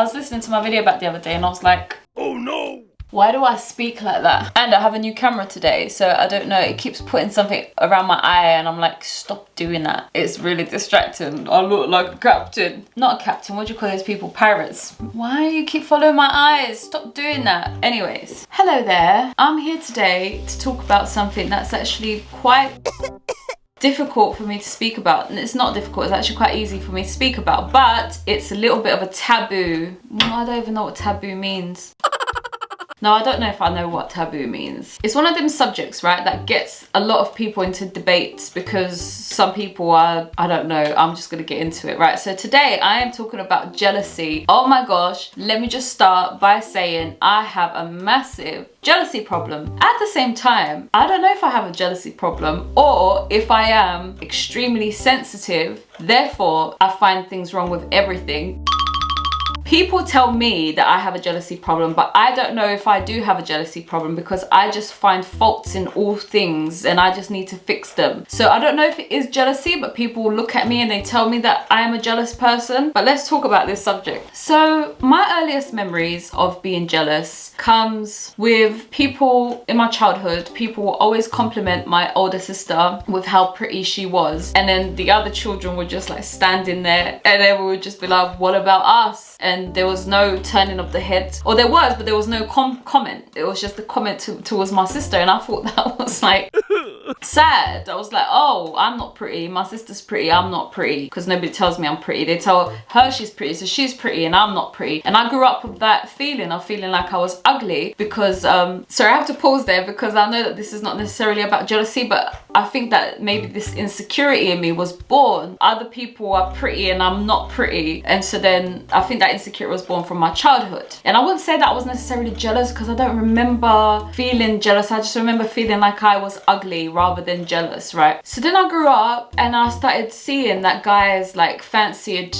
was listening to my video back the other day and I was like, oh no! Why do I speak like that? And I have a new camera today, so I don't know, it keeps putting something around my eye and I'm like, stop doing that. It's really distracting. I look like a captain. Not a captain, what do you call those people? Pirates. Why do you keep following my eyes? Stop doing that. Anyways, hello there. I'm here today to talk about something that's actually quite difficult for me to speak about. And it's not difficult, it's actually quite easy for me to speak about, but it's a little bit of a taboo. I don't even know what taboo means. No, I don't know if I know what taboo means. It's one of them subjects, right, that gets a lot of people into debates because some people are, I don't know, I'm just gonna get into it, right? So today I am talking about jealousy. Oh my gosh, let me just start by saying I have a massive jealousy problem. At the same time, I don't know if I have a jealousy problem or if I am extremely sensitive, therefore I find things wrong with everything. People tell me that I have a jealousy problem, but I don't know if I do have a jealousy problem because I just find faults in all things and I just need to fix them. So I don't know if it is jealousy, but people look at me and they tell me that I am a jealous person. But let's talk about this subject. So my earliest memories of being jealous comes with people in my childhood. People will always compliment my older sister with how pretty she was. And then the other children would just like standing there and then we would just be like, what about us? And there was no turning of the head, or there was, but there was no comment. It was just a comment towards my sister, and I thought that was like sad. I was like, oh, I'm not pretty, my sister's pretty, I'm not pretty, because nobody tells me I'm pretty. They tell her she's pretty, so she's pretty and I'm not pretty. And I grew up with that feeling of feeling like I was ugly because sorry, I have to pause there because I know that this is not necessarily about jealousy, but I think that maybe this insecurity in me was born. Other people are pretty and I'm not pretty, and so then I think that insecurity was born from my childhood. And I wouldn't say that I was necessarily jealous because I don't remember feeling jealous. I just remember feeling like I was ugly rather than jealous, right? So then I grew up and I started seeing that guys like fancied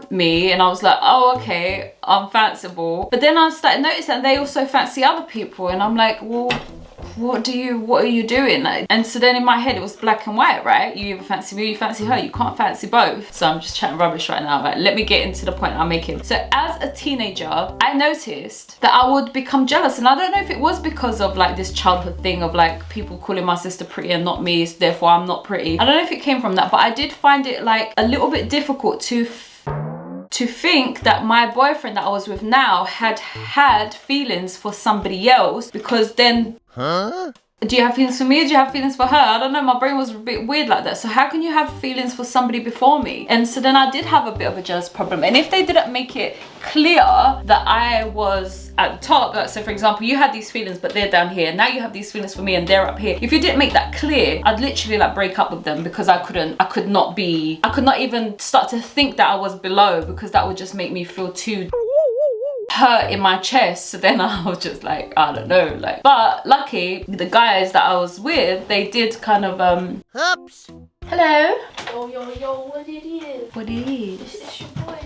me and I was like, oh, okay, I'm fanciable. But then I started noticing that they also fancy other people and I'm like, well, what are you doing? Like, and so then in my head it was black and white, right? You either fancy me or you fancy her, you can't fancy both. So I'm just chatting rubbish right now, right? Let me get into the point I'm making. So as a teenager, I noticed that I would become jealous, and I don't know if it was because of like this childhood thing of like people calling my sister pretty and not me, so therefore I'm not pretty. I don't know if it came from that, but I did find it like a little bit difficult to think that my boyfriend that I was with now had feelings for somebody else, because then do you have feelings for me? Do you have feelings for her? I don't know, my brain was a bit weird like that. So how can you have feelings for somebody before me? And so then I did have a bit of a jealous problem. And if they didn't make it clear that I was at the top, like, so for example, you had these feelings but they're down here, now you have these feelings for me and they're up here. If you didn't make that clear, I'd literally like break up with them because I could not even start to think that I was below, because that would just make me feel too hurt in my chest. So then I was just like, I don't know, like, but lucky the guys that I was with, they did kind of oops. Hello. Yo, what it is? What it is? It's your boy.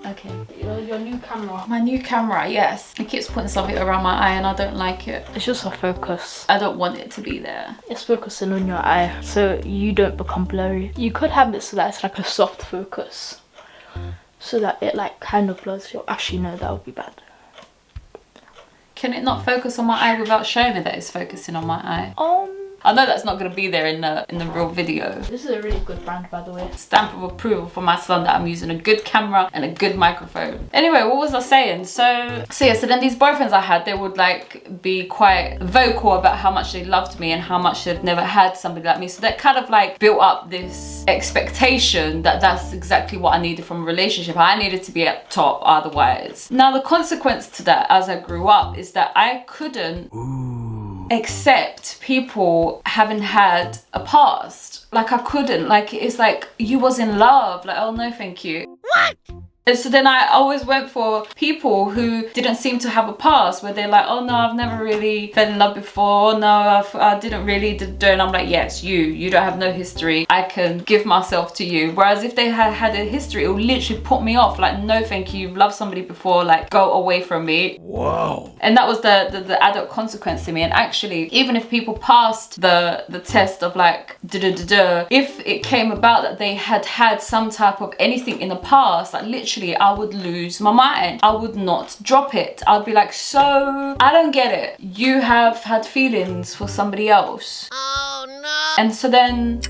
Okay. Your new camera. My new camera, yes. It keeps putting something around my eye and I don't like it. It's just a focus. I don't want it to be there. It's focusing on your eye so you don't become blurry. You could have it so that it's like a soft focus, so that it like kind of blurs your... Actually no, that would be bad. Can it not focus on my eye without showing me that it's focusing on my eye? I know that's not going to be there in the real video. This is a really good brand, by the way. Stamp of approval for my son that I'm using a good camera and a good microphone. Anyway, what was I saying? So then these boyfriends I had, they would like be quite vocal about how much they loved me and how much they'd never had somebody like me. So that kind of like built up this expectation that that's exactly what I needed from a relationship. I needed to be at top otherwise. Now the consequence to that as I grew up is that I couldn't accept people having had a past. Like I couldn't, like it's like you was in love, like oh no thank you. What? And so then I always went for people who didn't seem to have a past, where they're like, oh no, I've never really fell in love before. No, I didn't really do. And I'm like, yes, you don't have no history. I can give myself to you. Whereas if they had a history, it would literally put me off. Like, no, thank you. You've loved somebody before. Like, go away from me. Wow. And that was the adult consequence to me. And actually, even if people passed the test of like, if it came about that they had some type of anything in the past, like literally literally, I would lose my mind. I would not drop it. I'd be like, so I don't get it. You have had feelings for somebody else. Oh no. And so then,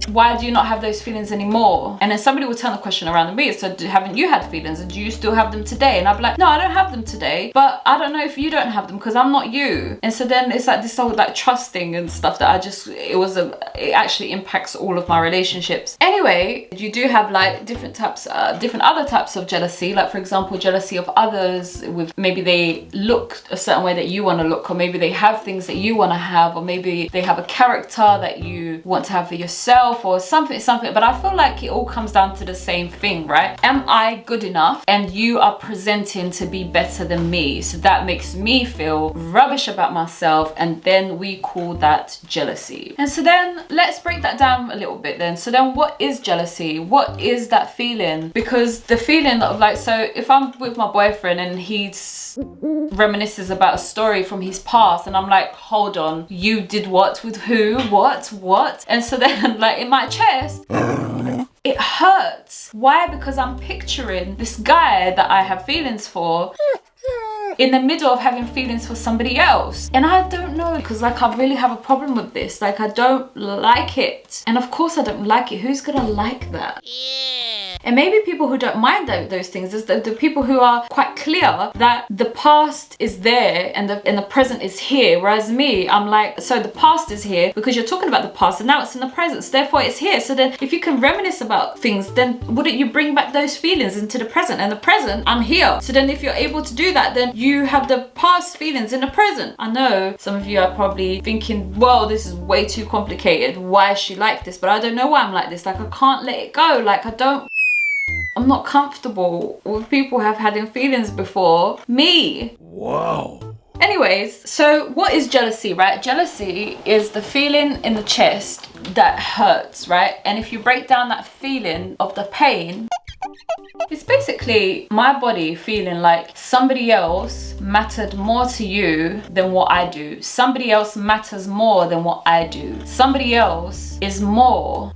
why do you not have those feelings anymore? And then somebody will turn the question around to me. So haven't you had feelings, and do you still have them today? And I'd be like, no, I don't have them today, but I don't know if you don't have them because I'm not you. And so then it's like this whole like trusting and stuff that it actually impacts all of my relationships. Anyway, you do have like different other types of jealousy. Like for example, jealousy of others with maybe they look a certain way that you want to look, or maybe they have things that you want to have, or maybe they have a character that you want to have for yourself, or something, but I feel like it all comes down to the same thing, right? Am I good enough? And you are presenting to be better than me, so that makes me feel rubbish about myself, and then we call that jealousy. And so then let's break that down a little bit then. So then what is jealousy? What is that feeling? Because the feeling of like, so if I'm with my boyfriend and he's reminisces about a story from his past, and I'm like, hold on, you did what with who, what? And so then like in my chest it hurts. Why? Because I'm picturing this guy that I have feelings for in the middle of having feelings for somebody else. And I don't know, because like I really have a problem with this. Like I don't like it, and of course I don't like it. Who's gonna like that? And maybe people who don't mind those things is the people who are quite clear that the past is there and the present is here. Whereas me, I'm like, so the past is here because you're talking about the past, and now it's in the present, so therefore it's here. So then if you can reminisce about things, then wouldn't you bring back those feelings into the present? And the present, I'm here. So then if you're able to do that, then you have the past feelings in the present. I know some of you are probably thinking, well, this is way too complicated. Why is she like this? But I don't know why I'm like this. Like I can't let it go. Like I'm not comfortable with people have had feelings before me. Wow. Anyways, so what is jealousy, right? Jealousy is the feeling in the chest that hurts, right? And if you break down that feeling of the pain, it's basically my body feeling like somebody else mattered more to you than what I do. Somebody else matters more than what I do. Somebody else is more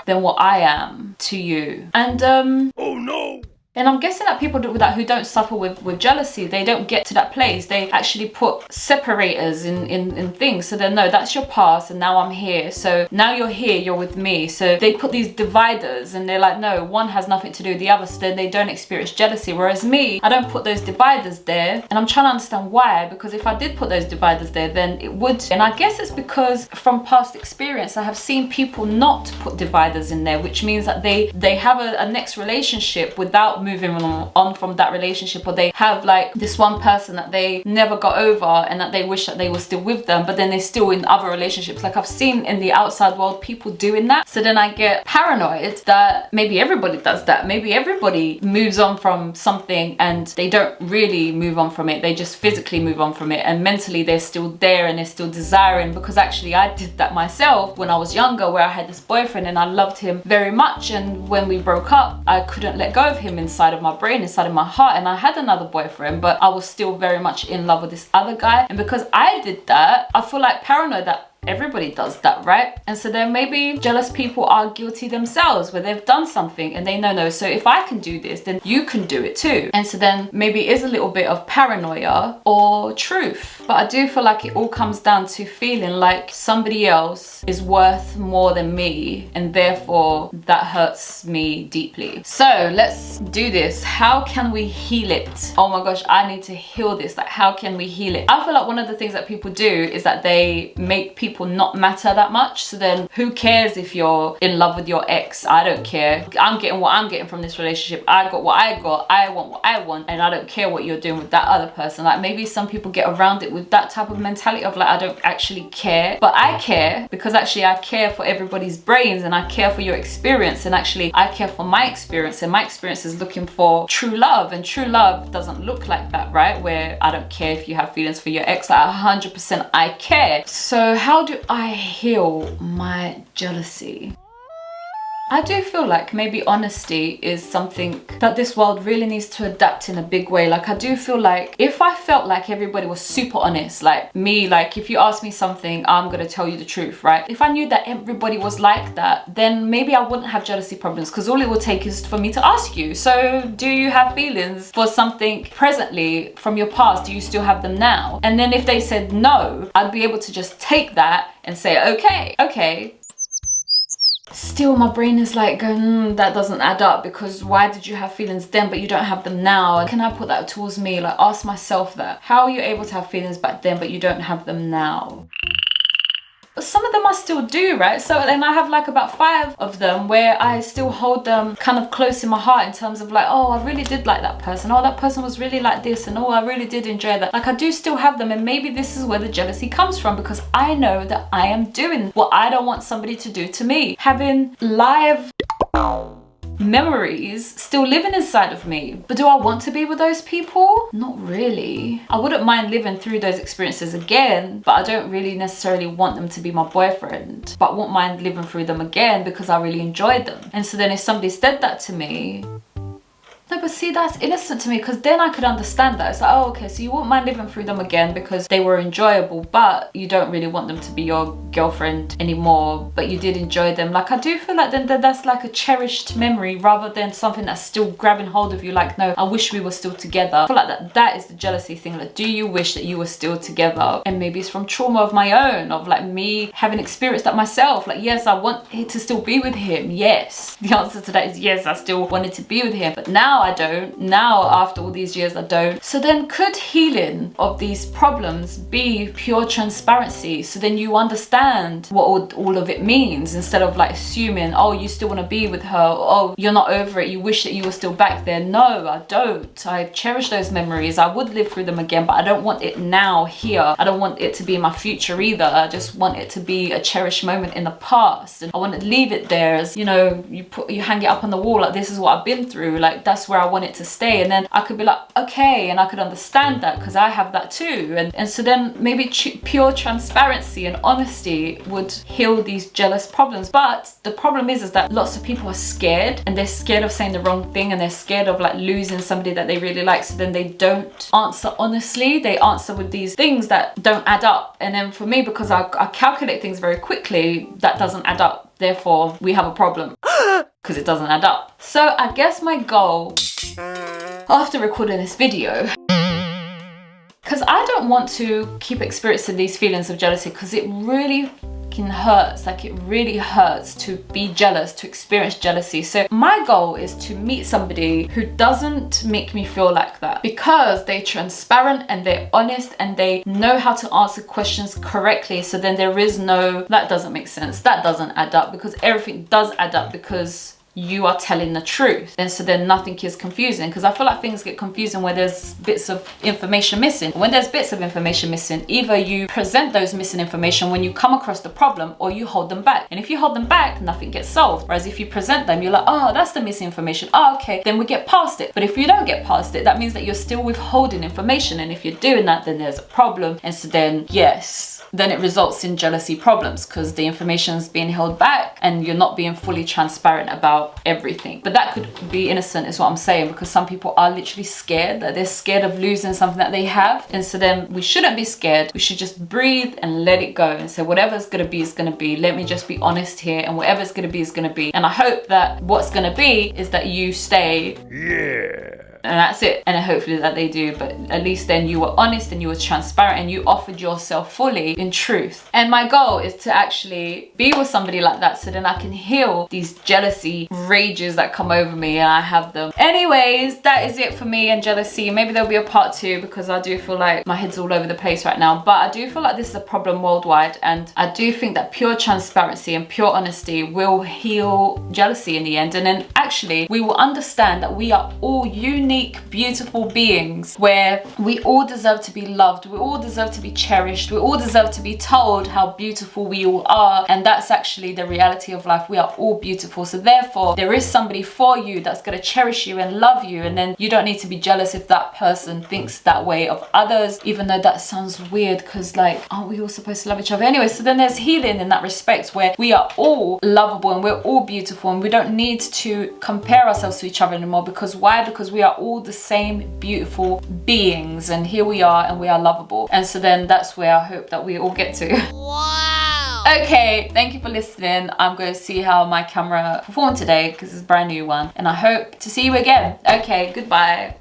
than what I am to you. And oh no. And I'm guessing that people who don't suffer with jealousy, they don't get to that place. They actually put separators in things. So then, no, that's your past, and now I'm here. So now you're here, you're with me. So they put these dividers, and they're like, no, one has nothing to do with the other. So then they don't experience jealousy. Whereas me, I don't put those dividers there. And I'm trying to understand why. Because if I did put those dividers there, then it would. And I guess it's because from past experience, I have seen people not put dividers in there, which means that they have a next relationship without moving on from that relationship, or they have like this one person that they never got over and that they wish that they were still with them, but then they're still in other relationships. Like I've seen in the outside world people doing that. So then I get paranoid that maybe everybody does that. Maybe everybody moves on from something and they don't really move on from it. They just physically move on from it, and mentally they're still there and they're still desiring. Because actually I did that myself when I was younger, where I had this boyfriend and I loved him very much, and when we broke up I couldn't let go of him inside of my brain, inside of my heart. And I had another boyfriend, but I was still very much in love with this other guy. And because I did that, I feel like paranoid that everybody does that, right? And so then maybe jealous people are guilty themselves, where they've done something and they know, no, so if I can do this, then you can do it too. And so then maybe it is a little bit of paranoia or truth. But I do feel like it all comes down to feeling like somebody else is worth more than me, and therefore that hurts me deeply. So let's do this. How can we heal it? Oh my gosh, I need to heal this. Like, how can we heal it? I feel like one of the things that people do is that they make people not matter that much. So then who cares if you're in love with your ex? I don't care. I'm getting what I'm getting from this relationship. I got what I got. I want what I want, and I don't care what you're doing with that other person. Like maybe some people get around it with that type of mentality of like, I don't actually care. But I care, because actually I care for everybody's brains, and I care for your experience, and actually I care for my experience, and my experience is looking for true love, and true love doesn't look like that, right? Where I don't care if you have feelings for your ex. Like 100% I care. So how do I heal my jealousy? I do feel like maybe honesty is something that this world really needs to adapt in a big way. Like, I do feel like if I felt like everybody was super honest, like me, like if you ask me something, I'm gonna tell you the truth, right? If I knew that everybody was like that, then maybe I wouldn't have jealousy problems, because all it would take is for me to ask you, so do you have feelings for something presently from your past? Do you still have them now? And then if they said no, I'd be able to just take that and say, okay. Still, my brain is like going, that doesn't add up, because why did you have feelings then but you don't have them now? Can I put that towards me? Like, ask myself that. How are you able to have feelings back then but you don't have them now? But some of them I still do, right? So then I have like about 5 of them where I still hold them kind of close in my heart, in terms of like, oh, I really did like that person. Oh, that person was really like this. And oh, I really did enjoy that. Like, I do still have them. And maybe this is where the jealousy comes from, because I know that I am doing what I don't want somebody to do to me. Having live memories still living inside of me. But do I want to be with those people? Not really. I wouldn't mind living through those experiences again, but I don't really necessarily want them to be my boyfriend. But I won't mind living through them again because I really enjoyed them. And so then if somebody said that to me, no, but see, that's innocent to me, because then I could understand that. It's like, oh, okay, so you won't mind living through them again because they were enjoyable, but you don't really want them to be your girlfriend anymore, but you did enjoy them. Like, I do feel like then that's like a cherished memory rather than something that's still grabbing hold of you. Like, no, I wish we were still together. I feel like that is the jealousy thing. Like, do you wish that you were still together? And maybe it's from trauma of my own, of like me having experienced that myself. Like, yes, I want to still be with him. Yes. The answer to that is yes, I still wanted to be with him. But now I don't. Now, after all these years, I don't. So then could healing of these problems be pure transparency? So then you understand what all of it means, instead of like assuming, oh, you still want to be with her. Oh, you're not over it. You wish that you were still back there. No, I don't. I cherish those memories. I would live through them again, but I don't want it now here. I don't want it to be in my future either. I just want it to be a cherished moment in the past. And I want to leave it there as, you know, you hang it up on the wall, like, this is what I've been through. Like, that's where I want it to stay. And then I could be like, okay, and I could understand that because I have that too. And so then maybe pure transparency and honesty would heal these jealous problems. But the problem is that lots of people are scared, and they're scared of saying the wrong thing, and they're scared of like losing somebody that they really like. So then they don't answer honestly. They answer with these things that don't add up. And then for me, because I calculate things very quickly, that doesn't add up. Therefore, we have a problem because it doesn't add up. So I guess my goal after recording this video, because I don't want to keep experiencing these feelings of jealousy, because it really hurts. Like, it really hurts to be jealous, to experience jealousy. So my goal is to meet somebody who doesn't make me feel like that, because they're transparent and they're honest and they know how to answer questions correctly. So then there is no, that doesn't make sense, that doesn't add up, because everything does add up because you are telling the truth. And so then nothing is confusing, because I feel like things get confusing where there's bits of information missing. When there's bits of information missing, either you present those missing information when you come across the problem, or you hold them back. And if you hold them back, nothing gets solved. Whereas if you present them, you're like, oh, that's the missing information. Oh, okay, then we get past it. But if you don't get past it, that means that you're still withholding information. And if you're doing that, then there's a problem. And so then, yes, then it results in jealousy problems, because the information is being held back and you're not being fully transparent about everything. But that could be innocent, is what I'm saying, because some people are literally scared, that they're scared of losing something that they have. And so then we shouldn't be scared. We should just breathe and let it go and say, whatever's gonna be is gonna be. Let me just be honest here, and whatever's gonna be is gonna be. And I hope that what's gonna be is that you stay. Yeah. And that's it. And hopefully that they do. But at least then you were honest and you were transparent and you offered yourself fully in truth. And my goal is to actually be with somebody like that, so then I can heal these jealousy rages that come over me, and I have them. Anyways, that is it for me and jealousy. Maybe there'll be a part 2, because I do feel like my head's all over the place right now. But I do feel like this is a problem worldwide, and I do think that pure transparency and pure honesty will heal jealousy in the end. And then actually we will understand that we are all unique unique, beautiful beings where we all deserve to be loved, we all deserve to be cherished, we all deserve to be told how beautiful we all are. And that's actually the reality of life. We are all beautiful. So therefore, there is somebody for you that's going to cherish you and love you. And then you don't need to be jealous if that person thinks that way of others, even though that sounds weird because like, aren't we all supposed to love each other anyway? So then there's healing in that respect where we are all lovable and we're all beautiful, and we don't need to compare ourselves to each other anymore. Because why? Because we are all the same beautiful beings, and here we are, and we are lovable. And so then that's where I hope that we all get to. Wow. Okay, thank you for listening. I'm going to see how my camera performed today because it's a brand new one, and I hope to see you again. Okay, goodbye.